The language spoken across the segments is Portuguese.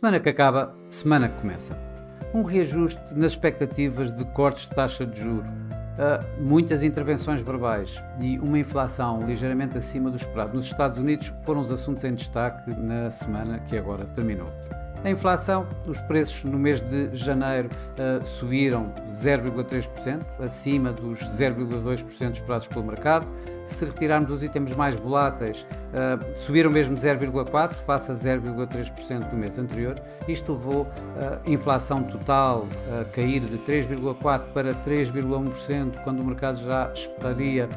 Semana que acaba, semana que começa. Um reajuste nas expectativas de cortes de taxa de juros, muitas intervenções verbais e uma inflação ligeiramente acima do esperado nos Estados Unidos foram os assuntos em destaque na semana que agora terminou. A inflação, os preços no mês de janeiro subiram 0,3%, acima dos 0,2% esperados pelo mercado. Se retirarmos os itens mais voláteis, subiram mesmo 0,4% face a 0,3% do mês anterior. Isto levou a inflação total a cair de 3,4% para 3,1%, quando o mercado já esperaria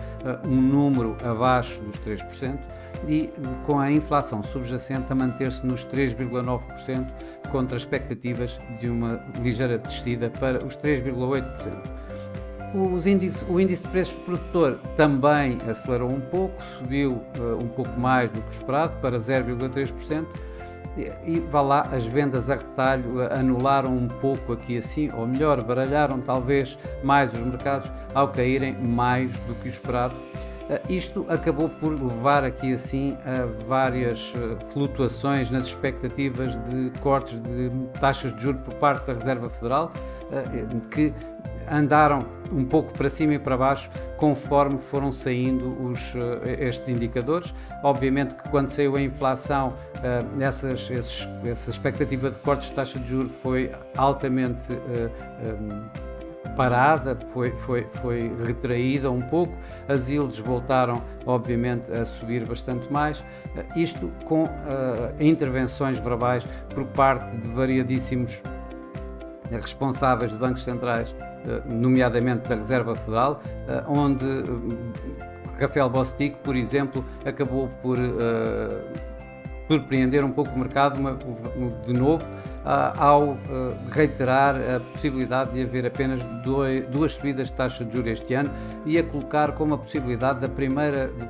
um número abaixo dos 3%. E com a inflação subjacente a manter-se nos 3,9% contra expectativas de uma ligeira descida para os 3,8%. O índice de preços do produtor também acelerou um pouco, subiu um pouco mais do que esperado para 0,3%. E vá lá, as vendas a retalho anularam um pouco aqui assim, ou melhor, baralharam talvez mais os mercados ao caírem mais do que o esperado. Isto acabou por levar aqui assim a várias flutuações nas expectativas de cortes de taxas de juros por parte da Reserva Federal, que andaram um pouco para cima e para baixo conforme foram saindo estes indicadores. Obviamente que quando saiu a inflação, essa expectativa de cortes de taxa de juros foi altamente parada, foi retraída um pouco, as yields voltaram obviamente a subir bastante mais, isto com intervenções verbais por parte de variadíssimos responsáveis de bancos centrais, nomeadamente da Reserva Federal, onde Rafael Bostic, por exemplo, acabou por surpreender um pouco o mercado de novo, ao reiterar a possibilidade de haver apenas duas subidas de taxa de juros este ano e a colocar como a possibilidade do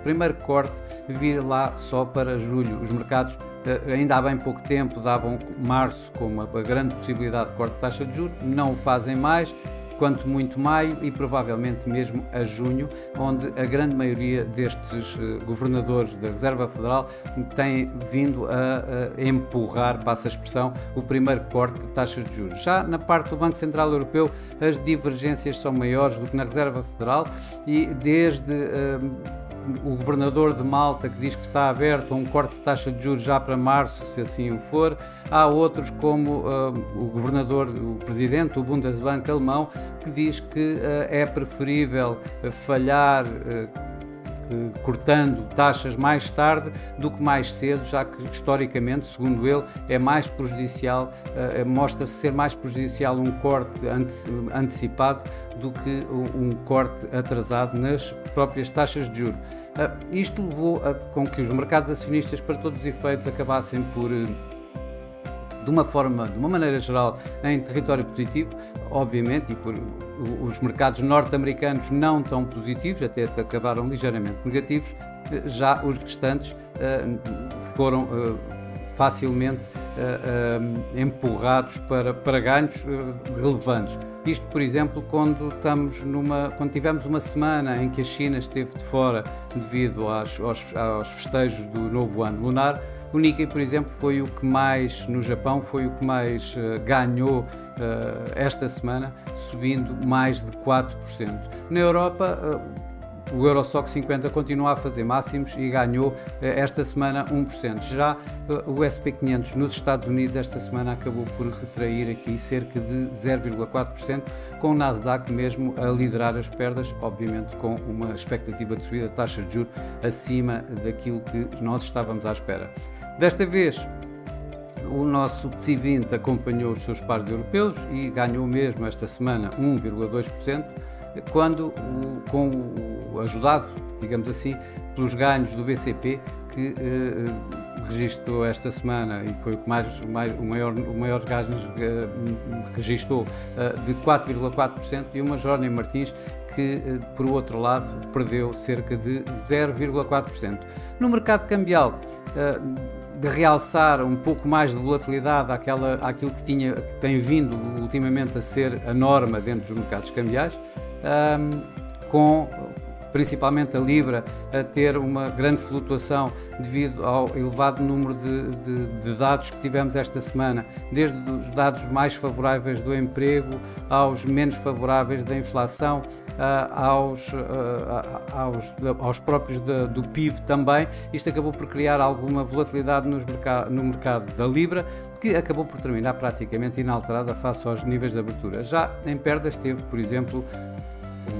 primeiro corte vir lá só para julho. Os mercados ainda há bem pouco tempo davam março como uma grande possibilidade de corte de taxa de juros, não o fazem mais, quanto muito maio e provavelmente mesmo a junho, onde a grande maioria destes governadores da Reserva Federal têm vindo a empurrar, passa a expressão, o primeiro corte de taxas de juros. Já na parte do Banco Central Europeu, as divergências são maiores do que na Reserva Federal e desde o governador de Malta que diz que está aberto a um corte de taxa de juros já para março, se assim o for. Há outros como o presidente do Bundesbank alemão que diz que é preferível falhar cortando taxas mais tarde do que mais cedo, já que historicamente, segundo ele, é mais prejudicial, mostra-se ser mais prejudicial um corte antecipado do que um corte atrasado nas próprias taxas de juros. Isto levou com que os mercados acionistas, para todos os efeitos, acabassem por, de uma maneira geral, em território positivo, obviamente, e por os mercados norte-americanos não tão positivos, até acabaram ligeiramente negativos, já os restantes foram facilmente empurrados para ganhos relevantes. Isto, por exemplo, quando tivemos uma semana em que a China esteve de fora devido aos festejos do novo ano lunar, o Nikkei, por exemplo, foi o que mais, no Japão, foi o que mais ganhou esta semana, subindo mais de 4%. Na Europa, o Eurostoxx 50 continua a fazer máximos e ganhou esta semana 1%. Já o S&P 500 nos Estados Unidos esta semana acabou por retrair aqui cerca de 0,4%, com o Nasdaq mesmo a liderar as perdas, obviamente com uma expectativa de subida de taxa de juros acima daquilo que nós estávamos à espera. Desta vez, o nosso PSI 20 acompanhou os seus pares europeus e ganhou mesmo esta semana 1,2%, quando ajudado, digamos assim, pelos ganhos do BCP, que registrou esta semana e foi o maior ganho registrou de 4,4%, e uma Jorney Martins que, por outro lado, perdeu cerca de 0,4%. No mercado cambial, de realçar um pouco mais de volatilidade àquilo que tem vindo ultimamente a ser a norma dentro dos mercados cambiais, com principalmente a Libra, a ter uma grande flutuação devido ao elevado número de dados que tivemos esta semana, desde os dados mais favoráveis do emprego aos menos favoráveis da inflação, aos próprios do PIB também. Isto acabou por criar alguma volatilidade no mercado da Libra, que acabou por terminar praticamente inalterada face aos níveis de abertura. Já em perdas teve, por exemplo,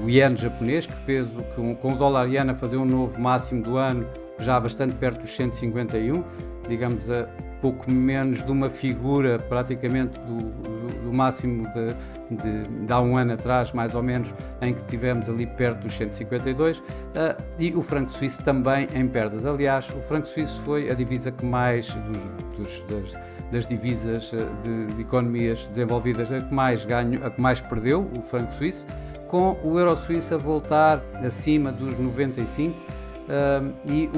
o iene japonês, que fez com o dólar iene a fazer um novo máximo do ano, já bastante perto dos 151, digamos a pouco menos de uma figura praticamente do máximo de há um ano atrás, mais ou menos, em que tivemos ali perto dos 152, e o franco suíço também em perdas. Aliás, o franco suíço foi a divisa que mais, das divisas de economias desenvolvidas, a que mais ganhou, a que mais perdeu, o franco suíço, com o euro suíço a voltar acima dos 95, e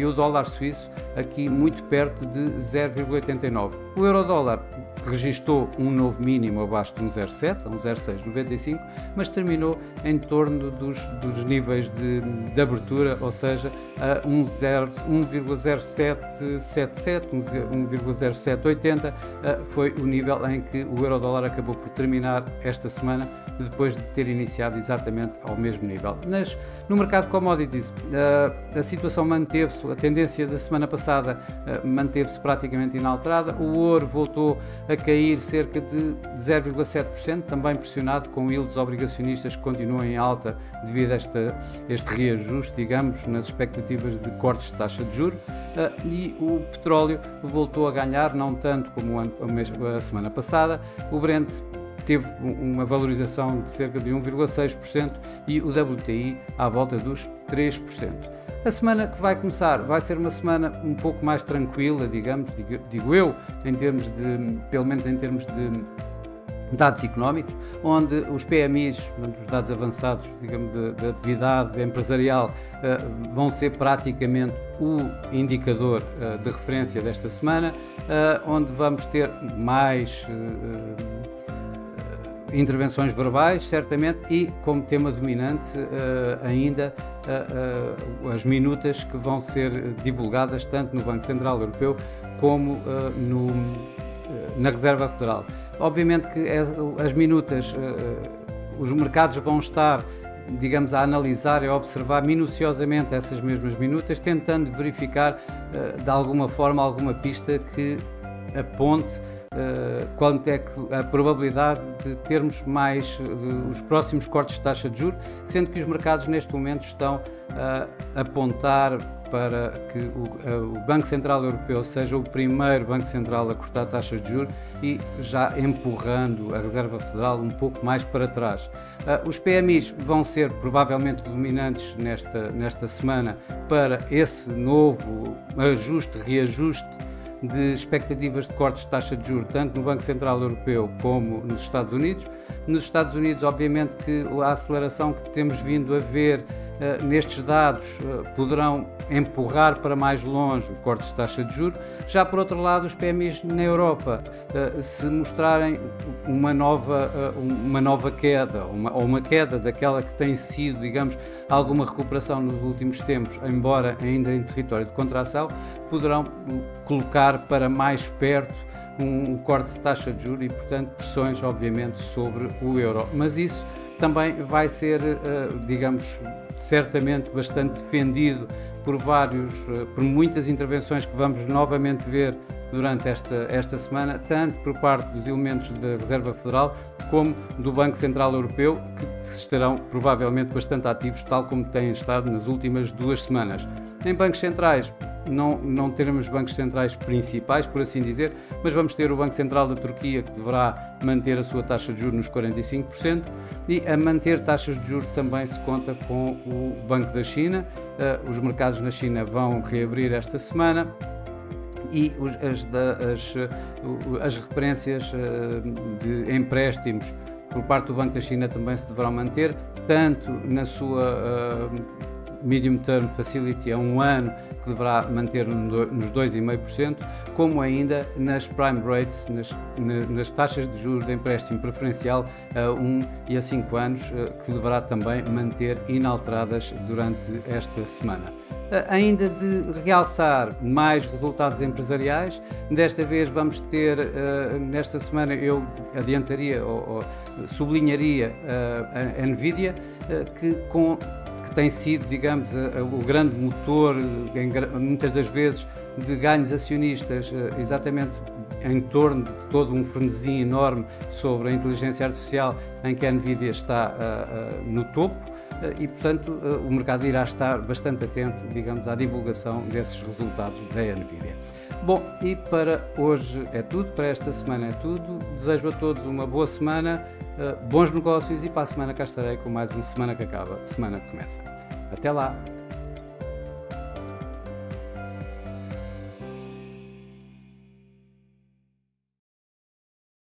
o dólar suíço aqui muito perto de 0,89. O euro-dólar registou um novo mínimo abaixo de 1,07, a 1,0695, mas terminou em torno dos níveis de abertura, ou seja, a 1,0777, 1,0780, foi o nível em que o euro-dólar acabou por terminar esta semana, depois de ter iniciado exatamente ao mesmo nível. Mas no mercado de commodities, a situação manteve-se, a tendência da semana passada manteve-se praticamente inalterada. O ouro voltou a cair cerca de 0,7%, também pressionado com yields obrigacionistas que continuam em alta devido a este reajuste, digamos, nas expectativas de cortes de taxa de juros, e o petróleo voltou a ganhar, não tanto como a semana passada. O Brent teve uma valorização de cerca de 1,6% e o WTI à volta dos 3%. A semana que vai começar vai ser uma semana um pouco mais tranquila, digamos, digo eu, pelo menos em termos de dados económicos, onde os PMIs, os dados avançados, digamos, de atividade empresarial, vão ser praticamente o indicador de referência desta semana, onde vamos ter mais intervenções verbais, certamente, e como tema dominante ainda as minutas que vão ser divulgadas tanto no Banco Central Europeu como na Reserva Federal. Obviamente que as minutas, os mercados vão estar, digamos, a analisar e a observar minuciosamente essas mesmas minutas, tentando verificar de alguma forma alguma pista que aponte quanto é que a probabilidade de termos mais os próximos cortes de taxa de juros, sendo que os mercados neste momento estão a apontar para que o Banco Central Europeu seja o primeiro Banco Central a cortar taxas de juros e já empurrando a Reserva Federal um pouco mais para trás. Os PMIs vão ser provavelmente dominantes nesta semana para esse novo reajuste de expectativas de cortes de taxa de juros, tanto no Banco Central Europeu como nos Estados Unidos. Nos Estados Unidos, obviamente que a aceleração que temos vindo a ver nestes dados poderão empurrar para mais longe o corte de taxa de juros. Já por outro lado, os PMIs na Europa, se mostrarem uma nova queda, ou uma queda daquela que tem sido, digamos, alguma recuperação nos últimos tempos, embora ainda em território de contração, poderão colocar para mais perto um corte de taxa de juros e, portanto, pressões, obviamente, sobre o euro. Mas isso também vai ser, digamos, certamente bastante defendido por muitas intervenções que vamos novamente ver durante esta semana, tanto por parte dos elementos da Reserva Federal como do Banco Central Europeu, que estarão provavelmente bastante ativos, tal como têm estado nas últimas 2 semanas. Em bancos centrais, não teremos bancos centrais principais, por assim dizer, mas vamos ter o Banco Central da Turquia, que deverá manter a sua taxa de juros nos 45%, e a manter taxas de juros também se conta com o Banco da China. Os mercados na China vão reabrir esta semana e as referências de empréstimos por parte do Banco da China também se deverão manter, tanto Medium Term Facility a 1 ano, que deverá manter nos 2,5%, como ainda nas Prime Rates, nas taxas de juros de empréstimo preferencial a 1 e a 5 anos, que deverá também manter inalteradas durante esta semana. Ainda de realçar mais resultados empresariais, desta vez vamos ter, nesta semana eu adiantaria ou sublinharia a Nvidia, que tem sido, digamos, o grande motor, muitas das vezes, de ganhos acionistas, exatamente em torno de todo um frenesi enorme sobre a inteligência artificial, em que a Nvidia está no topo. E, portanto, o mercado irá estar bastante atento, digamos, à divulgação desses resultados da Nvidia. Bom, e para hoje é tudo, para esta semana é tudo. Desejo a todos uma boa semana, bons negócios e para a semana cá estarei com mais uma Semana que Acaba, Semana que Começa. Até lá!